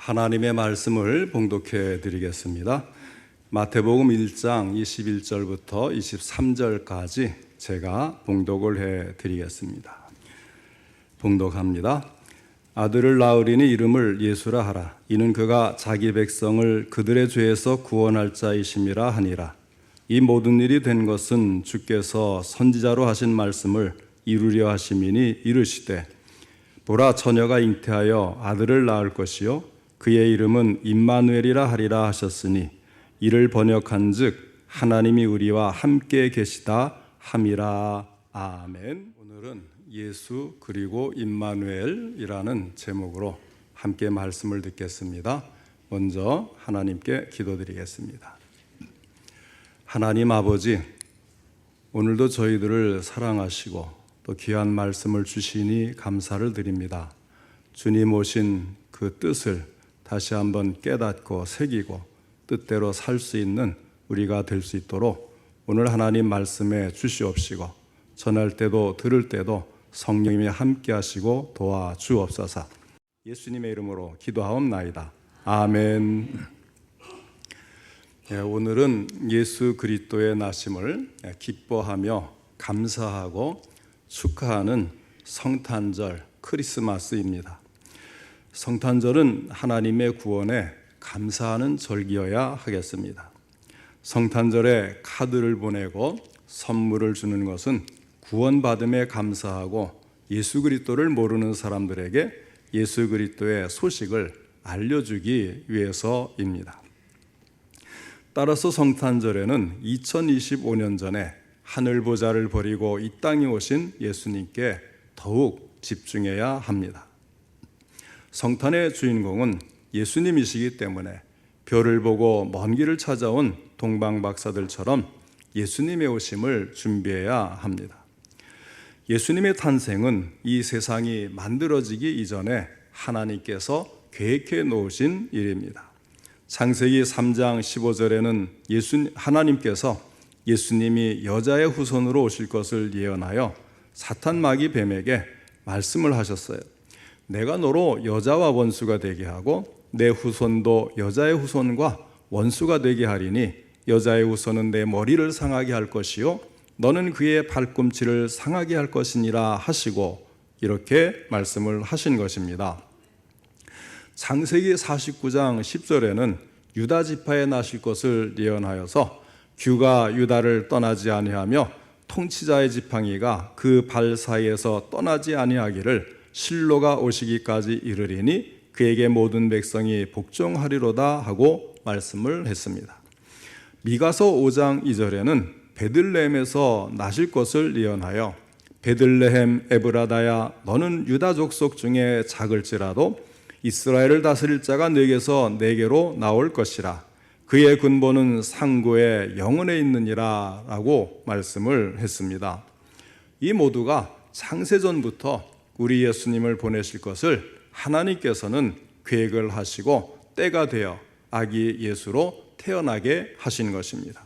하나님의 말씀을 봉독해 드리겠습니다. 마태복음 1장 21절부터 23절까지 제가 봉독을 해 드리겠습니다. 봉독합니다. 아들을 낳으리니 이름을 예수라 하라. 이는 그가 자기 백성을 그들의 죄에서 구원할 자이심이라 하니라. 이 모든 일이 된 것은 주께서 선지자로 하신 말씀을 이루려 하심이니 이르시되 보라 처녀가 잉태하여 아들을 낳을 것이요 그의 이름은 임마누엘이라 하리라 하셨으니 이를 번역한즉 하나님이 우리와 함께 계시다 함이라. 아멘. 오늘은 예수 그리고 임마누엘이라는 제목으로 함께 말씀을 듣겠습니다. 먼저 하나님께 기도드리겠습니다. 하나님 아버지, 오늘도 저희들을 사랑하시고 또 귀한 말씀을 주시니 감사를 드립니다. 주님 오신 그 뜻을 다시 한번 깨닫고 새기고 뜻대로 살 수 있는 우리가 될 수 있도록 오늘 하나님 말씀에 주시옵시고 전할 때도 들을 때도 성령님이 함께 하시고 도와주옵소서. 예수님의 이름으로 기도하옵나이다. 아멘. 오늘은 예수 그리스도의 나심을 기뻐하며 감사하고 축하하는 성탄절 크리스마스입니다. 성탄절은 하나님의 구원에 감사하는 절기여야 하겠습니다. 성탄절에 카드를 보내고 선물을 주는 것은 구원받음에 감사하고 예수 그리스도를 모르는 사람들에게 예수 그리스도의 소식을 알려주기 위해서입니다. 따라서 성탄절에는 2025년 전에 하늘 보좌를 버리고 이 땅에 오신 예수님께 더욱 집중해야 합니다. 성탄의 주인공은 예수님이시기 때문에 별을 보고 먼 길을 찾아온 동방박사들처럼 예수님의 오심을 준비해야 합니다. 예수님의 탄생은 이 세상이 만들어지기 이전에 하나님께서 계획해 놓으신 일입니다. 창세기 3장 15절에는 하나님께서 예수님이 여자의 후손으로 오실 것을 예언하여 사탄 마귀 뱀에게 말씀을 하셨어요. 내가 너로 여자와 원수가 되게 하고 내 후손도 여자의 후손과 원수가 되게 하리니 여자의 후손은 내 머리를 상하게 할 것이요 너는 그의 발꿈치를 상하게 할 것이니라 하시고 이렇게 말씀을 하신 것입니다. 창세기 49장 10절에는 유다 지파에 나실 것을 예언하여서 규가 유다를 떠나지 아니하며 통치자의 지팡이가 그 발 사이에서 떠나지 아니하기를 실로가 오시기까지 이르리니 그에게 모든 백성이 복종하리로다 하고 말씀을 했습니다. 미가서 5장 2절에는 베들레헴에서 나실 것을 예언하여 베들레헴 에브라다야 너는 유다 족속 중에 작을지라도 이스라엘을 다스릴 자가 네게서 네게로 나올 것이라 그의 근본은 상고의 영원에 있느니라 라고 말씀을 했습니다. 이 모두가 창세전부터 우리 예수님을 보내실 것을 하나님께서는 계획을 하시고 때가 되어 아기 예수로 태어나게 하신 것입니다.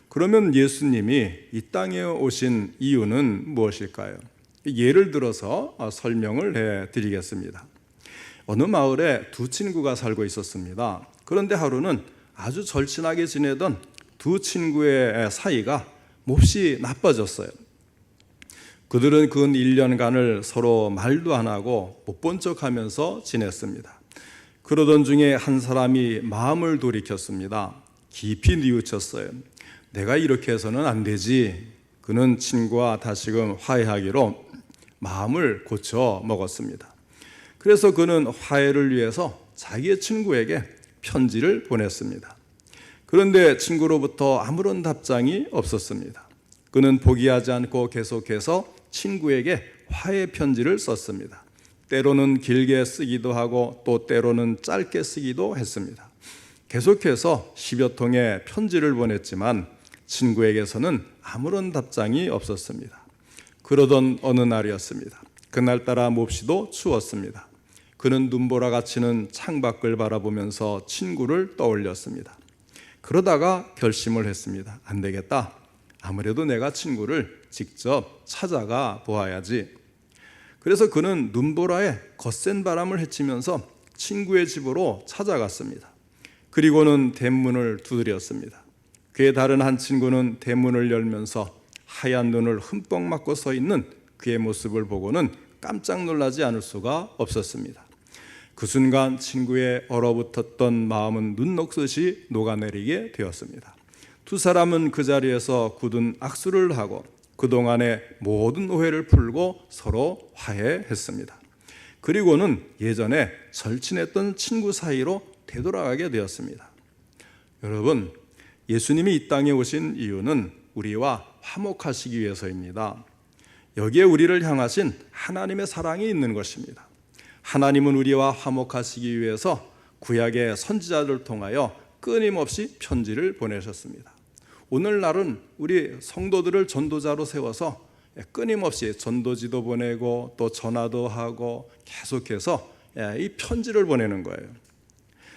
그러면 예수님이 이 땅에 오신 이유는 무엇일까요? 예를 들어서 설명을 해 드리겠습니다. 어느 마을에 두 친구가 살고 있었습니다. 그런데 하루는 아주 절친하게 지내던 두 친구의 사이가 몹시 나빠졌어요. 그들은 근 1년간을 서로 말도 안 하고 못 본 척하면서 지냈습니다. 그러던 중에 한 사람이 마음을 돌이켰습니다. 깊이 뉘우쳤어요. 내가 이렇게 해서는 안 되지. 그는 친구와 다시금 화해하기로 마음을 고쳐 먹었습니다. 그래서 그는 화해를 위해서 자기의 친구에게 편지를 보냈습니다. 그런데 친구로부터 아무런 답장이 없었습니다. 그는 포기하지 않고 계속해서 친구에게 화해 편지를 썼습니다. 때로는 길게 쓰기도 하고 또 때로는 짧게 쓰기도 했습니다. 계속해서 10여 통의 편지를 보냈지만 친구에게서는 아무런 답장이 없었습니다. 그러던 어느 날이었습니다. 그날따라 몹시도 추웠습니다. 그는 눈보라 갇히는 창밖을 바라보면서 친구를 떠올렸습니다. 그러다가 결심을 했습니다. 안 되겠다. 아무래도 내가 친구를 직접 찾아가 보아야지. 그래서 그는 눈보라에 거센 바람을 헤치면서 친구의 집으로 찾아갔습니다. 그리고는 대문을 두드렸습니다. 그의 다른 한 친구는 대문을 열면서 하얀 눈을 흠뻑 맞고 서 있는 그의 모습을 보고는 깜짝 놀라지 않을 수가 없었습니다. 그 순간 친구의 얼어붙었던 마음은 눈 녹듯이 녹아내리게 되었습니다. 두 사람은 그 자리에서 굳은 악수를 하고 그동안의 모든 오해를 풀고 서로 화해했습니다. 그리고는 예전에 절친했던 친구 사이로 되돌아가게 되었습니다. 여러분, 예수님이 이 땅에 오신 이유는 우리와 화목하시기 위해서입니다. 여기에 우리를 향하신 하나님의 사랑이 있는 것입니다. 하나님은 우리와 화목하시기 위해서 구약의 선지자들을 통하여 끊임없이 편지를 보내셨습니다. 오늘날은 우리 성도들을 전도자로 세워서 끊임없이 전도지도 보내고 또 전화도 하고 계속해서 이 편지를 보내는 거예요.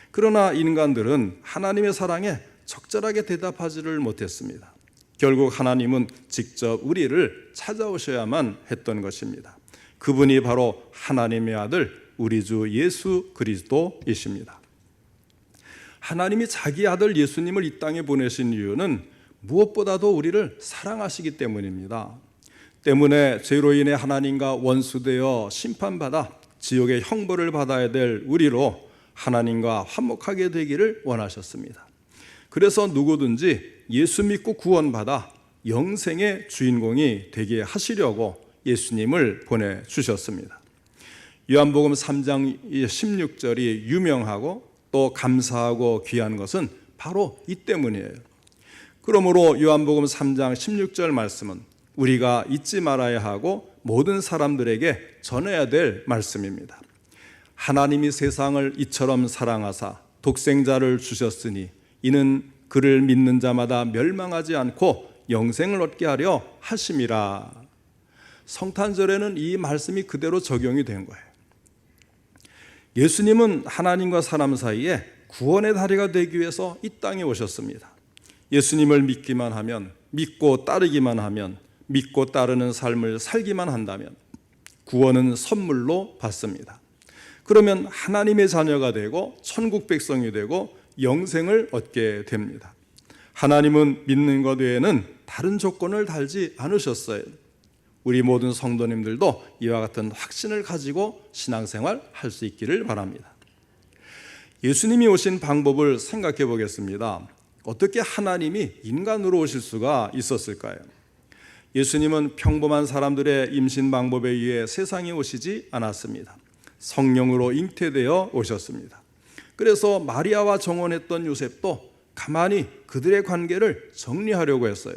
그러나 인간들은 하나님의 사랑에 적절하게 대답하지를 못했습니다. 결국 하나님은 직접 우리를 찾아오셔야만 했던 것입니다. 그분이 바로 하나님의 아들 우리 주 예수 그리스도이십니다. 하나님이 자기 아들 예수님을 이 땅에 보내신 이유는 무엇보다도 우리를 사랑하시기 때문입니다. 때문에 죄로 인해 하나님과 원수되어 심판받아 지옥의 형벌을 받아야 될 우리로 하나님과 화목하게 되기를 원하셨습니다. 그래서 누구든지 예수 믿고 구원받아 영생의 주인공이 되게 하시려고 예수님을 보내주셨습니다. 요한복음 3장 16절이 유명하고 또 감사하고 귀한 것은 바로 이 때문이에요. 그러므로 요한복음 3장 16절 말씀은 우리가 잊지 말아야 하고 모든 사람들에게 전해야 될 말씀입니다. 하나님이 세상을 이처럼 사랑하사 독생자를 주셨으니 이는 그를 믿는 자마다 멸망하지 않고 영생을 얻게 하려 하심이라. 성탄절에는 이 말씀이 그대로 적용이 된 거예요. 예수님은 하나님과 사람 사이에 구원의 다리가 되기 위해서 이 땅에 오셨습니다. 예수님을 믿기만 하면, 믿고 따르기만 하면, 믿고 따르는 삶을 살기만 한다면 구원은 선물로 받습니다. 그러면 하나님의 자녀가 되고 천국 백성이 되고 영생을 얻게 됩니다. 하나님은 믿는 것 외에는 다른 조건을 달지 않으셨어요. 우리 모든 성도님들도 이와 같은 확신을 가지고 신앙생활 할 수 있기를 바랍니다. 예수님이 오신 방법을 생각해 보겠습니다. 어떻게 하나님이 인간으로 오실 수가 있었을까요? 예수님은 평범한 사람들의 임신 방법에 의해 세상에 오시지 않았습니다. 성령으로 잉태되어 오셨습니다. 그래서 마리아와 정혼했던 요셉도 가만히 그들의 관계를 정리하려고 했어요.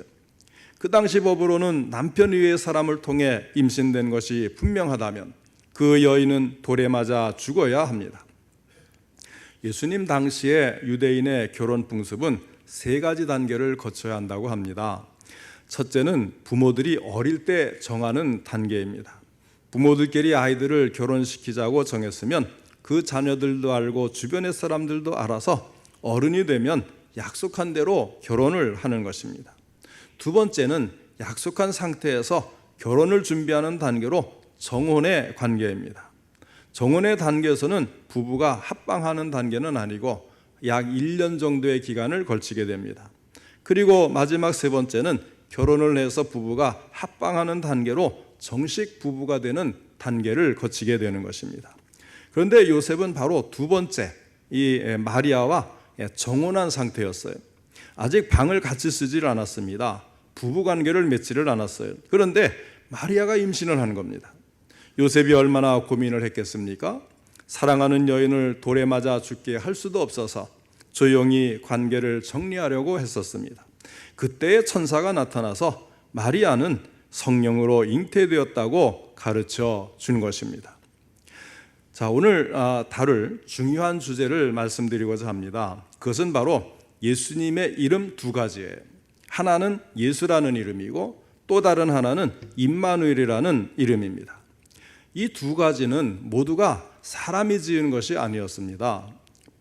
그 당시 법으로는 남편 외의 사람을 통해 임신된 것이 분명하다면 그 여인은 돌에 맞아 죽어야 합니다. 예수님 당시에 유대인의 결혼 풍습은 3가지 단계를 거쳐야 한다고 합니다. 첫째는 부모들이 어릴 때 정하는 단계입니다. 부모들끼리 아이들을 결혼시키자고 정했으면 그 자녀들도 알고 주변의 사람들도 알아서 어른이 되면 약속한 대로 결혼을 하는 것입니다. 두 번째는 약속한 상태에서 결혼을 준비하는 단계로 정혼의 관계입니다. 정혼의 단계에서는 부부가 합방하는 단계는 아니고 약 1년 정도의 기간을 걸치게 됩니다. 그리고 마지막 3번째는 결혼을 해서 부부가 합방하는 단계로 정식 부부가 되는 단계를 거치게 되는 것입니다. 그런데 요셉은 바로 2번째 이 마리아와 정혼한 상태였어요. 아직 방을 같이 쓰질 않았습니다. 부부관계를 맺지를 않았어요. 그런데 마리아가 임신을 한 겁니다. 요셉이 얼마나 고민을 했겠습니까? 사랑하는 여인을 돌에 맞아 죽게 할 수도 없어서 조용히 관계를 정리하려고 했었습니다. 그때의 천사가 나타나서 마리아는 성령으로 잉태되었다고 가르쳐 준 것입니다. 자, 오늘 다룰 중요한 주제를 말씀드리고자 합니다. 그것은 바로 예수님의 이름 2가지예요. 하나는 예수라는 이름이고 또 다른 하나는 임마누엘이라는 이름입니다. 이 2가지는 모두가 사람이 지은 것이 아니었습니다.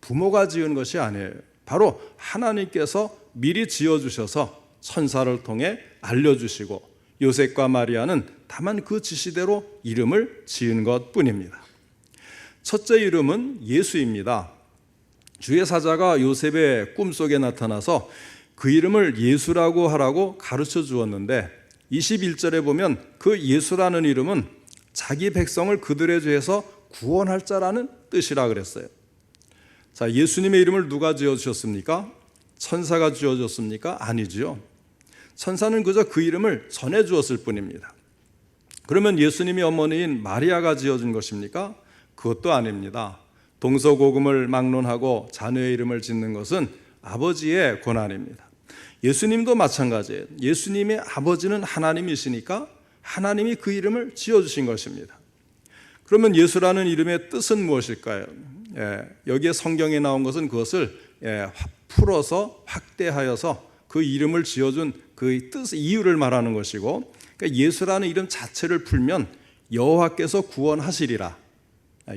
부모가 지은 것이 아니에요. 바로 하나님께서 미리 지어주셔서 천사를 통해 알려주시고 요셉과 마리아는 다만 그 지시대로 이름을 지은 것뿐입니다. 첫째 이름은 예수입니다. 주의 사자가 요셉의 꿈속에 나타나서 그 이름을 예수라고 하라고 가르쳐 주었는데 21절에 보면 그 예수라는 이름은 자기 백성을 그들의 죄에서 구원할 자라는 뜻이라 그랬어요. 자, 예수님의 이름을 누가 지어주셨습니까? 천사가 지어줬습니까? 아니지요. 천사는 그저 그 이름을 전해주었을 뿐입니다. 그러면 예수님의 어머니인 마리아가 지어준 것입니까? 그것도 아닙니다. 동서고금을 막론하고 자녀의 이름을 짓는 것은 아버지의 권한입니다. 예수님도 마찬가지예요. 예수님의 아버지는 하나님이시니까 하나님이 그 이름을 지어주신 것입니다. 그러면 예수라는 이름의 뜻은 무엇일까요? 여기에 성경에 나온 것은 그것을 풀어서 확대하여서 그 이름을 지어준 그 뜻, 이유를 말하는 것이고, 그러니까 예수라는 이름 자체를 풀면 여호와께서 구원하시리라.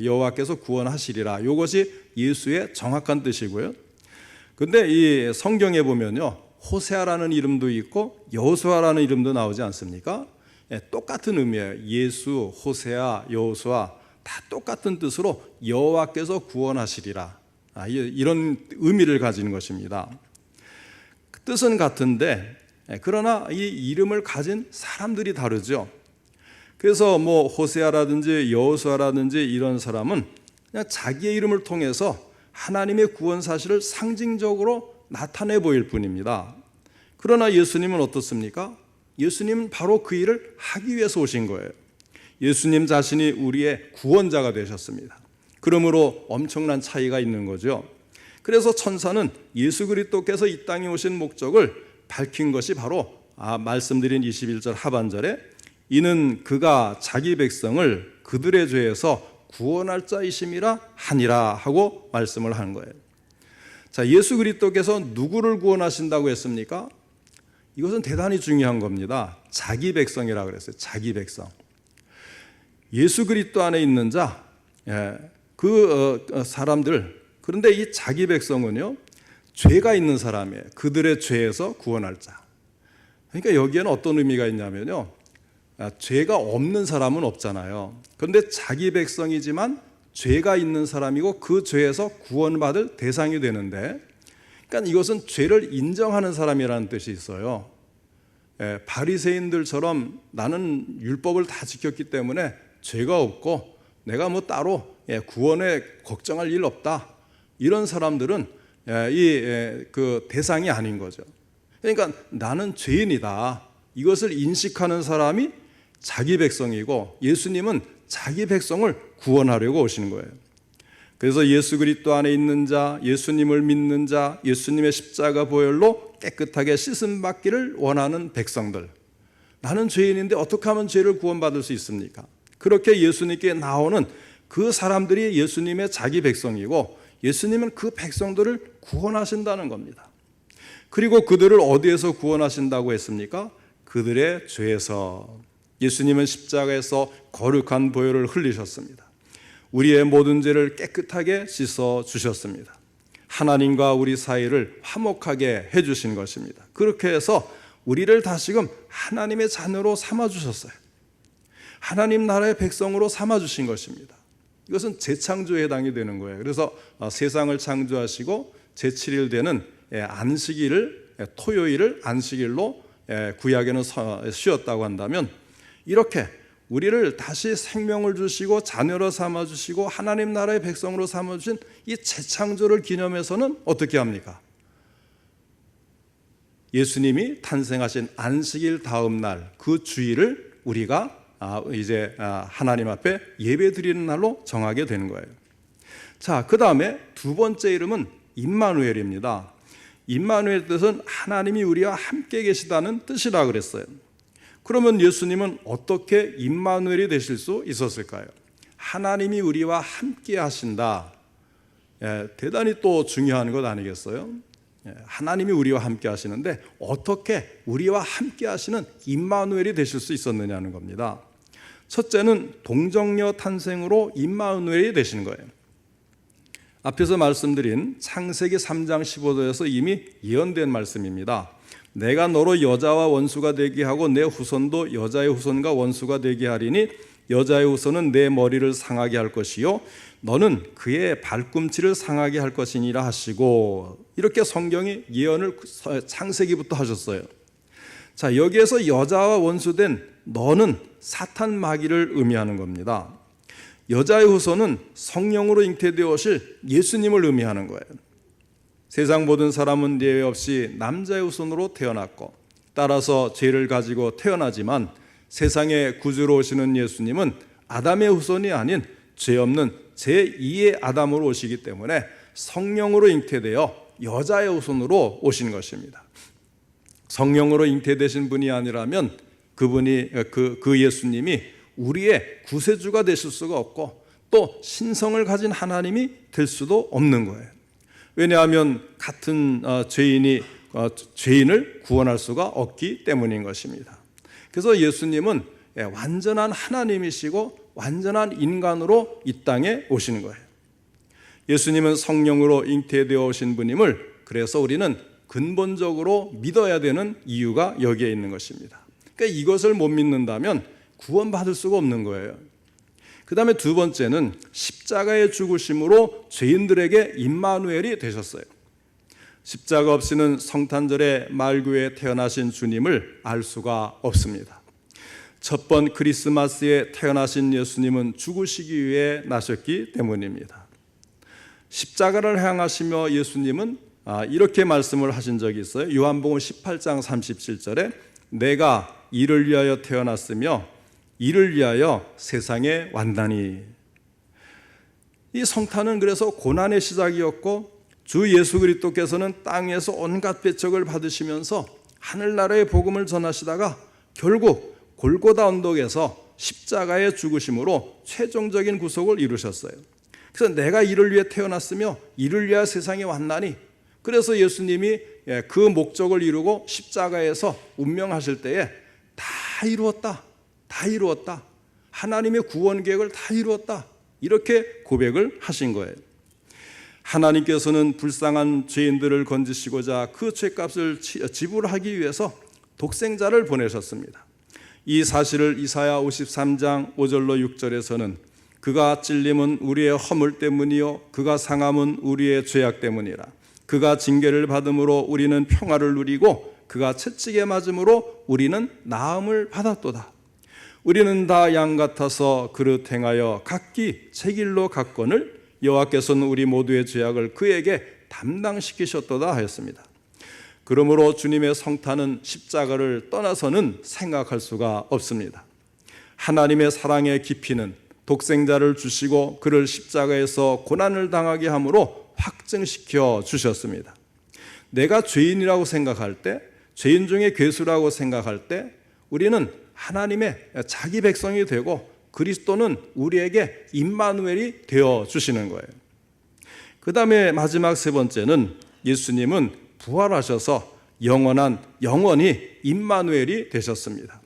여호와께서 구원하시리라. 이것이 예수의 정확한 뜻이고요. 근데 이 성경에 보면요, 호세아라는 이름도 있고 여호수아라는 이름도 나오지 않습니까? 똑같은 의미예요. 예수, 호세아, 여호수아 다 똑같은 뜻으로 여호와께서 구원하시리라. 이런 의미를 가지는 것입니다. 뜻은 같은데 그러나 이 이름을 가진 사람들이 다르죠. 그래서 뭐 호세아라든지 여호수아라든지 이런 사람은 그냥 자기의 이름을 통해서 하나님의 구원 사실을 상징적으로 나타내 보일 뿐입니다. 그러나 예수님은 어떻습니까? 예수님은 바로 그 일을 하기 위해서 오신 거예요. 예수님 자신이 우리의 구원자가 되셨습니다. 그러므로 엄청난 차이가 있는 거죠. 그래서 천사는 예수 그리스도께서 이 땅에 오신 목적을 밝힌 것이 바로 말씀드린 21절 하반절에 이는 그가 자기 백성을 그들의 죄에서 구원할 자이심이라 하니라 하고 말씀을 한 거예요. 자, 예수 그리스도께서 누구를 구원하신다고 했습니까? 이것은 대단히 중요한 겁니다. 자기 백성이라 그랬어요. 자기 백성. 예수 그리스도 안에 있는 자, 사람들. 그런데 이 자기 백성은요, 죄가 있는 사람이에요. 그들의 죄에서 구원할 자. 그러니까 여기에는 어떤 의미가 있냐면요, 죄가 없는 사람은 없잖아요. 그런데 자기 백성이지만 죄가 있는 사람이고 그 죄에서 구원받을 대상이 되는데, 그러니까 이것은 죄를 인정하는 사람이라는 뜻이 있어요. 바리새인들처럼 나는 율법을 다 지켰기 때문에 죄가 없고 내가 뭐 따로 구원에 걱정할 일 없다. 이런 사람들은 그 대상이 아닌 거죠. 그러니까 나는 죄인이다. 이것을 인식하는 사람이 자기 백성이고 예수님은 자기 백성을 구원하려고 오시는 거예요. 그래서 예수 그리스도 안에 있는 자, 예수님을 믿는 자, 예수님의 십자가 보혈로 깨끗하게 씻음 받기를 원하는 백성들. 나는 죄인인데 어떻게 하면 죄를 구원받을 수 있습니까? 그렇게 예수님께 나오는 그 사람들이 예수님의 자기 백성이고 예수님은 그 백성들을 구원하신다는 겁니다. 그리고 그들을 어디에서 구원하신다고 했습니까? 그들의 죄에서. 예수님은 십자가에서 거룩한 보혈을 흘리셨습니다. 우리의 모든 죄를 깨끗하게 씻어 주셨습니다. 하나님과 우리 사이를 화목하게 해주신 것입니다. 그렇게 해서 우리를 다시금 하나님의 자녀로 삼아주셨어요. 하나님 나라의 백성으로 삼아주신 것입니다. 이것은 재창조에 해당이 되는 거예요. 그래서 세상을 창조하시고 제7일 되는 안식일을, 토요일을 안식일로 구약에는 쉬었다고 한다면 이렇게 우리를 다시 생명을 주시고 자녀로 삼아주시고 하나님 나라의 백성으로 삼아주신 이 재창조를 기념해서는 어떻게 합니까? 예수님이 탄생하신 안식일 다음 날 그 주일을 우리가 이제 하나님 앞에 예배 드리는 날로 정하게 되는 거예요. 자, 그 다음에 두 번째 이름은 임마누엘입니다. 임마누엘 뜻은 하나님이 우리와 함께 계시다는 뜻이라 그랬어요. 그러면 예수님은 어떻게 임마누엘이 되실 수 있었을까요? 하나님이 우리와 함께 하신다. 대단히 또 중요한 것 아니겠어요? 하나님이 우리와 함께 하시는데 어떻게 우리와 함께 하시는 임마누엘이 되실 수 있었느냐는 겁니다. 첫째는 동정녀 탄생으로 임마누엘이 되신 거예요. 앞에서 말씀드린 창세기 3장 15절에서 이미 예언된 말씀입니다. 내가 너로 여자와 원수가 되게 하고 내 후손도 여자의 후손과 원수가 되게 하리니 여자의 후손은 내 머리를 상하게 할 것이요 너는 그의 발꿈치를 상하게 할 것이니라 하시고, 이렇게 성경이 예언을 창세기부터 하셨어요. 자, 여기에서 여자와 원수된 너는 사탄 마귀를 의미하는 겁니다. 여자의 후손은 성령으로 잉태되어 오실 예수님을 의미하는 거예요. 세상 모든 사람은 예외 없이 남자의 후손으로 태어났고 따라서 죄를 가지고 태어나지만 세상에 구주로 오시는 예수님은 아담의 후손이 아닌 죄 없는 제2의 아담으로 오시기 때문에 성령으로 잉태되어 여자의 후손으로 오신 것입니다. 성령으로 잉태되신 분이 아니라면 그분이 그 예수님이 우리의 구세주가 되실 수가 없고 또 신성을 가진 하나님이 될 수도 없는 거예요. 왜냐하면 같은 죄인이 죄인을 구원할 수가 없기 때문인 것입니다. 그래서 예수님은 완전한 하나님이시고 완전한 인간으로 이 땅에 오신 거예요. 예수님은 성령으로 잉태되어 오신 분임을 그래서 우리는 근본적으로 믿어야 되는 이유가 여기에 있는 것입니다. 그러니까 이것을 못 믿는다면 구원받을 수가 없는 거예요. 그 다음에 두 번째는 십자가의 죽으심으로 죄인들에게 임마누엘이 되셨어요. 십자가 없이는 성탄절에 말교에 태어나신 주님을 알 수가 없습니다. 첫 번 크리스마스에 태어나신 예수님은 죽으시기 위해 나셨기 때문입니다. 십자가를 향하시며 예수님은 이렇게 말씀을 하신 적이 있어요. 요한복음 18장 37절에 내가 이를 위하여 태어났으며 이를 위하여 세상에 왔나니. 이 성탄은 그래서 고난의 시작이었고 주 예수 그리스도께서는 땅에서 온갖 배척을 받으시면서 하늘나라의 복음을 전하시다가 결국 골고다 언덕에서 십자가의 죽으심으로 최종적인 구속을 이루셨어요. 그래서 내가 이를 위해 태어났으며 이를 위하여 세상에 왔나니, 그래서 예수님이 그 목적을 이루고 십자가에서 운명하실 때에 다 이루었다, 다 이루었다, 하나님의 구원 계획을 다 이루었다, 이렇게 고백을 하신 거예요. 하나님께서는 불쌍한 죄인들을 건지시고자 그 죄값을 지불하기 위해서 독생자를 보내셨습니다. 이 사실을 이사야 53장 5절로 6절에서는 그가 찔림은 우리의 허물 때문이요 그가 상함은 우리의 죄악 때문이라. 그가 징계를 받음으로 우리는 평화를 누리고 그가 채찍에 맞음으로 우리는 나음을 받았도다. 우리는 다 양 같아서 그릇 행하여 각기 제 길로 갔거늘 여호와께서는 우리 모두의 죄악을 그에게 담당시키셨도다 하였습니다. 그러므로 주님의 성탄은 십자가를 떠나서는 생각할 수가 없습니다. 하나님의 사랑의 깊이는 독생자를 주시고 그를 십자가에서 고난을 당하게 함으로 확증시켜 주셨습니다. 내가 죄인이라고 생각할 때, 죄인 중에 괴수라고 생각할 때 우리는 하나님의 자기 백성이 되고 그리스도는 우리에게 임마누엘이 되어 주시는 거예요. 그 다음에 마지막 세 번째는 예수님은 부활하셔서 영원히 임마누엘이 되셨습니다.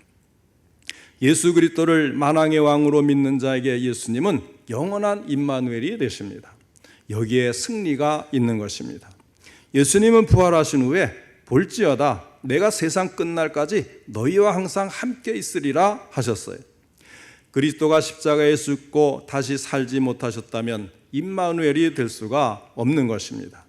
예수 그리스도를 만왕의 왕으로 믿는 자에게 예수님은 영원한 임마누엘이 되십니다. 여기에 승리가 있는 것입니다. 예수님은 부활하신 후에 볼지어다 내가 세상 끝날까지 너희와 항상 함께 있으리라 하셨어요. 그리스도가 십자가에 죽고 다시 살지 못하셨다면 임마누엘이 될 수가 없는 것입니다.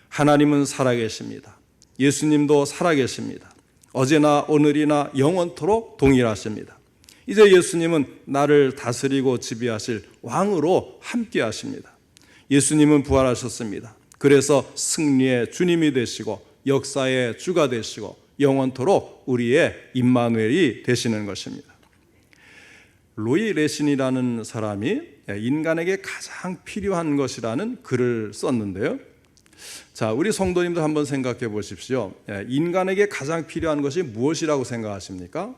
하나님은 살아계십니다. 예수님도 살아계십니다. 어제나 오늘이나 영원토록 동일하십니다. 이제 예수님은 나를 다스리고 지배하실 왕으로 함께 하십니다. 예수님은 부활하셨습니다. 그래서 승리의 주님이 되시고 역사의 주가 되시고 영원토록 우리의 임마누엘이 되시는 것입니다. 로이 레신이라는 사람이 인간에게 가장 필요한 것이라는 글을 썼는데요. 자, 우리 성도님도 한번 생각해 보십시오. 인간에게 가장 필요한 것이 무엇이라고 생각하십니까?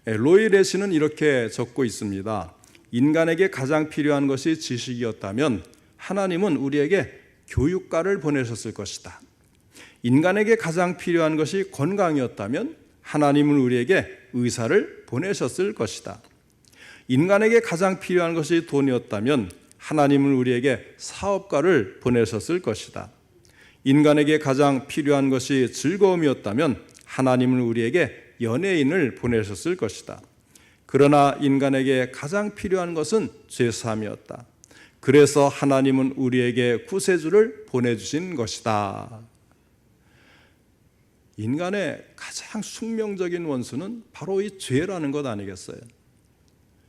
로이 레신은 이렇게 적고 있습니다. 인간에게 가장 필요한 것이 지식이었다면 하나님은 우리에게 교육가를 보내셨을 것이다. 인간에게 가장 필요한 것이 건강이었다면 하나님은 우리에게 의사를 보내셨을 것이다. 인간에게 가장 필요한 것이 돈이었다면 하나님은 우리에게 사업가를 보내셨을 것이다. 인간에게 가장 필요한 것이 즐거움이었다면 하나님은 우리에게 연예인을 보내셨을 것이다. 그러나 인간에게 가장 필요한 것은 죄사함이었다. 그래서 하나님은 우리에게 구세주를 보내주신 것이다. 인간의 가장 숙명적인 원수는 바로 이 죄라는 것 아니겠어요?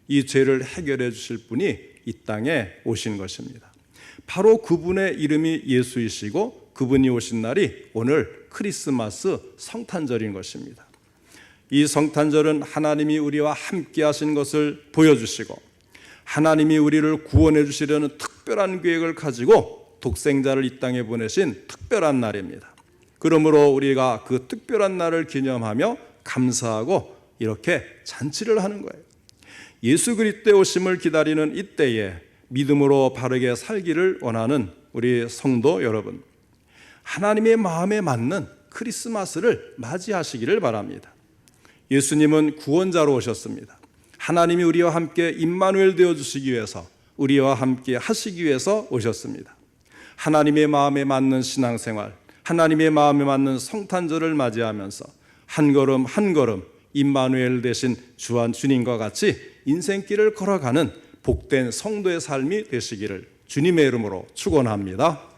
이 죄를 해결해 주실 분이 이 땅에 오신 것입니다. 바로 그분의 이름이 예수이시고 그분이 오신 날이 오늘 크리스마스 성탄절인 것입니다. 이 성탄절은 하나님이 우리와 함께 하신 것을 보여주시고 하나님이 우리를 구원해 주시려는 특별한 계획을 가지고 독생자를 이 땅에 보내신 특별한 날입니다. 그러므로 우리가 그 특별한 날을 기념하며 감사하고 이렇게 잔치를 하는 거예요. 예수 그리스도의 오심을 기다리는 이때에 믿음으로 바르게 살기를 원하는 우리 성도 여러분, 하나님의 마음에 맞는 크리스마스를 맞이하시기를 바랍니다. 예수님은 구원자로 오셨습니다. 하나님이 우리와 함께 임마누엘 되어주시기 위해서, 우리와 함께 하시기 위해서 오셨습니다. 하나님의 마음에 맞는 신앙생활, 하나님의 마음에 맞는 성탄절을 맞이하면서 한 걸음 한 걸음 임마누엘 되신 주님과 같이 인생길을 걸어가는 복된 성도의 삶이 되시기를 주님의 이름으로 축원합니다.